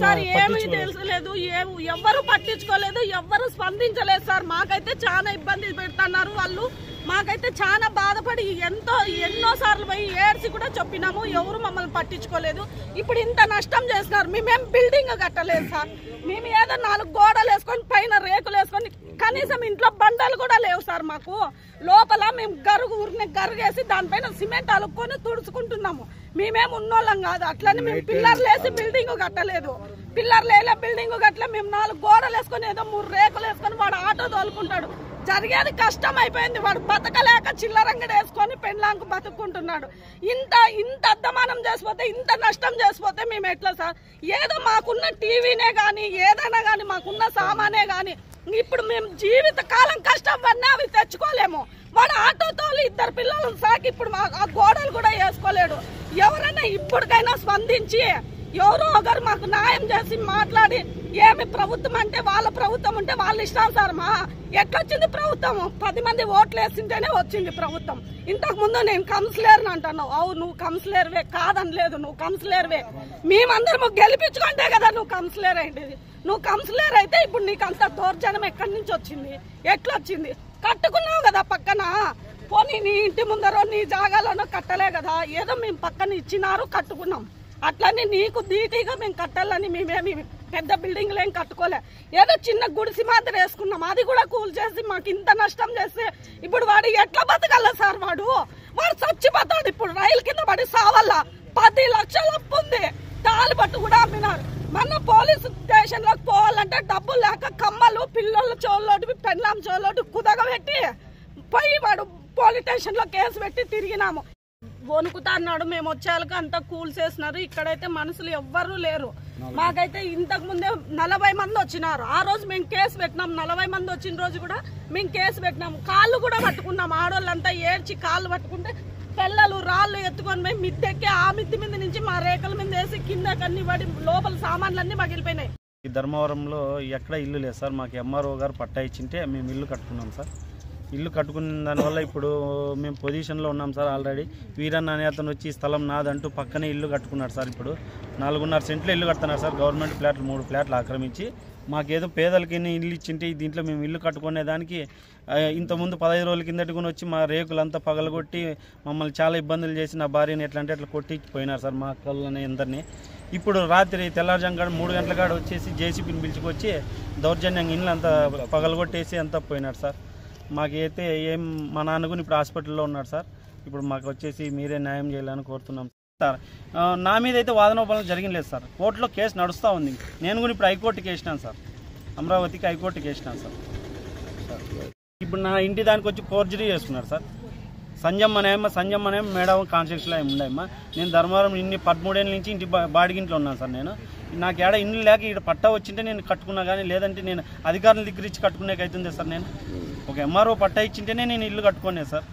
Sir ఏమీ తెలుసలేదు, ఎవ్వరు పట్టించుకోలేదు, ఎవ్వరు స్పందించలేదు సార్. మాకైతే చాలా ఇబ్బంది పెడుతున్నారు వాళ్ళు. మాకైతే చాలా బాధపడి ఎన్నో సార్లు పోయి ఏడ్చి కూడా చెప్పినాము, ఎవరు మమ్మల్ని పట్టించుకోలేదు. ఇప్పుడు ఇంత నష్టం చేస్తున్నారు. మేమేం బిల్డింగ్ కట్టలేదు సార్. మేము ఏదో 4 గోడలు వేసుకొని పైన రేకులు వేసుకొని కనీసం ఇంట్లో బండలు కూడా లేవు సార్. మాకు లోపల మేము ఊరిని గరుగేసి దానిపైన సిమెంట్ అలుక్కొని తుడుచుకుంటున్నాము. మేమేం ఉన్నోళ్ళం కాదు. అట్లని మేము పిల్లర్లు వేసి బిల్డింగ్ కట్టలేదు. పిల్లర్లు వేలే బిల్డింగ్ కట్టలే. మేము 4 గోడలు వేసుకొని ఏదో 3 రేకులు వేసుకొని వాడు ఆటో తోలుకుంటాడు. జరిగేది కష్టం అయిపోయింది. వాడు బతకలేక చిల్లరంగడి వేసుకొని పెండ్లాంకు బతుక్కుంటున్నాడు. ఇంత అద్దమానం చేసిపోతే, ఇంత నష్టం చేసిపోతే మేము ఎట్లా సార్? ఏదో మాకున్న టీవీనే కానీ ఏదైనా కానీ మాకున్న సామానే కానీ ఇప్పుడు మేము జీవిత కాలం కష్టం పడినా అవి తెచ్చుకోలేము. వాడు ఆటో తోలి 2 పిల్లలను సాకి ఇప్పుడు ఆ గోడలు కూడా వేసుకోలేడు. ఎవరైనా ఇప్పటికైనా స్పందించి ఎవరో ఒకరు మాకు న్యాయం చేసి మాట్లాడి, ఏమి ప్రభుత్వం అంటే వాళ్ళ ప్రభుత్వం ఉంటే వాళ్ళు ఇష్టానుసారమా? ఎట్లొచ్చింది ప్రభుత్వం? 10 మంది ఓట్లు వేసింటేనే వచ్చింది ప్రభుత్వం. ఇంతకు ముందు నేను కౌన్సిలర్ అంటున్నావు. అవు నువ్వు కౌన్సిలర్వే, కాదని లేదు, నువ్వు కౌన్సిలర్వే. మేమందరము గెలిపించుకుంటే కదా నువ్వు కౌన్సిలర్ అయింది. నువ్వు కౌన్సిలర్ అయితే ఇప్పుడు నీకు అంత దౌర్జన్యం ఎక్కడి నుంచి వచ్చింది? ఎట్లొచ్చింది? కట్టుకున్నావు కదా పక్కన. పోనీ నీ ఇంటి ముందరో నీ జాగాలోనో కట్టలే కదా, ఏదో మేము పక్కన ఇచ్చినారు కట్టుకున్నాం. అట్లనే నీకు ధీటీగా మేము కట్టాలని మేమేమి పెద్ద బిల్డింగ్లు ఏం కట్టుకోలే. ఏదో చిన్న గుడిసి మాత్రం వేసుకున్నాం. అది కూడా కూల్ చేసి మాకు ఇంత నష్టం చేస్తే ఇప్పుడు వాడు ఎట్లా బతకాల సార్? వాడు చచ్చిపోతాడు. ఇప్పుడు రైలు కింద పడి సావాల. 10 లక్షల అప్పు ఉంది. తాళి పట్టు కూడా అమ్మినారు. మన పోలీసు స్టేషన్ లోకి పోవాలంటే డబ్బులు లేక కమ్మలు పిల్లల చోళ్ళోటి పెండ్లాం చోళ్ళోటి కుదగబెట్టి పోయి వాడు పోలీస్ స్టేషన్ లో కేసు పెట్టి తిరిగినాము. వణుకుతా అన్నాడు. మేము వచ్చేళ్ళకి అంతా కూల్ చేసినారు. ఇక్కడైతే మనుషులు ఎవ్వరూ లేరు. మాకైతే ఇంతకు ముందే 40 మంది వచ్చినారు. ఆ రోజు మేము కేసు పెట్టినాం. 40 మంది వచ్చిన రోజు కూడా మేము కేసు పెట్టినాము. కాళ్ళు కూడా పట్టుకున్నాం. ఆడోళ్ళంతా ఏడ్చి కాళ్ళు పట్టుకుంటే పిల్లలు రాళ్ళు ఎత్తుకొని పోయి మిద్దెక్కి ఆ మిద్ది మీద నుంచి మా రేకల మీద వేసి కిందకన్నీ పడి లోపల సామాన్లన్నీ పగిలిపోయినాయి. ఈ ధర్మవరంలో ఎక్కడ ఇల్లు లేదు సార్. మాకు ఎంఆర్ఓ గారు పట్టా ఇచ్చింటే మేము ఇల్లు కట్టుకున్నాం సార్. ఇల్లు కట్టుకున్న దానివల్ల ఇప్పుడు మేము పొజిషన్లో ఉన్నాం సార్. ఆల్రెడీ వీరన్న అనే అతను వచ్చి స్థలం నాదంటూ పక్కనే ఇల్లు కట్టుకున్నాడు సార్. ఇప్పుడు 4.5 సెంట్లు ఇల్లు కడుతున్నారు సార్. గవర్నమెంట్ ఫ్లాట్లు 3 ఫ్లాట్లు ఆక్రమించి మాకేదో పేదలకి ఇల్లు ఇచ్చింటే దీంట్లో మేము ఇల్లు కట్టుకునే దానికి ఇంతకుముందు 15 రోజుల కిందటి కూడా వచ్చి మా రేకులంతా పగలగొట్టి మమ్మల్ని చాలా ఇబ్బందులు చేసి నా భార్యని ఎట్లా అంటే అట్లా కొట్టి పోయినారు సార్ మా అక్కలని అందరినీ. ఇప్పుడు రాత్రి తెల్లారుజామున 3 గంటల కాడ వచ్చేసి జేసీబీని పిలుచుకొచ్చి దౌర్జన్యంగా ఇల్లు అంతా పగలగొట్టేసి అంతా పోయినారు సార్. మాకైతే మా నాన్న కూడా ఇప్పుడు హాస్పిటల్లో ఉన్నాడు సార్. ఇప్పుడు మాకు వచ్చేసి మీరే న్యాయం చేయాలని కోరుతున్నాం సార్. నా మీద అయితే వాదనోపదన జరిగినలేదు సార్. కోర్టులో కేసు నడుస్తూ ఉంది. నేను కూడా ఇప్పుడు హైకోర్టుకి వేసినాను సార్. అమరావతికి హైకోర్టుకి వేసినాను సార్. ఇప్పుడు నా ఇంటి దానికి వచ్చి ఫోర్జరీ చేసుకున్నారు సార్. సంజమ్మనేమో మేడం కాన్స్టిట్యూషన్లో ఉండేమ్మా. నేను ధర్మవరం 13 ఏళ్ళ నుంచి ఇంటి బాడిగింట్లో ఉన్నాను సార్. నేను నాకు ఏడ ఇల్లు లేక ఇక్కడ పట్టా వచ్చింటే నేను కట్టుకున్నా, కానీ లేదంటే నేను అధికారుల దగ్గర ఇచ్చి కట్టుకునేకైతుందే సార్. నేను ఒక ఎంఆర్ఓ పట్టా ఇచ్చింటేనే నేను ఇల్లు కట్టుకునే సార్.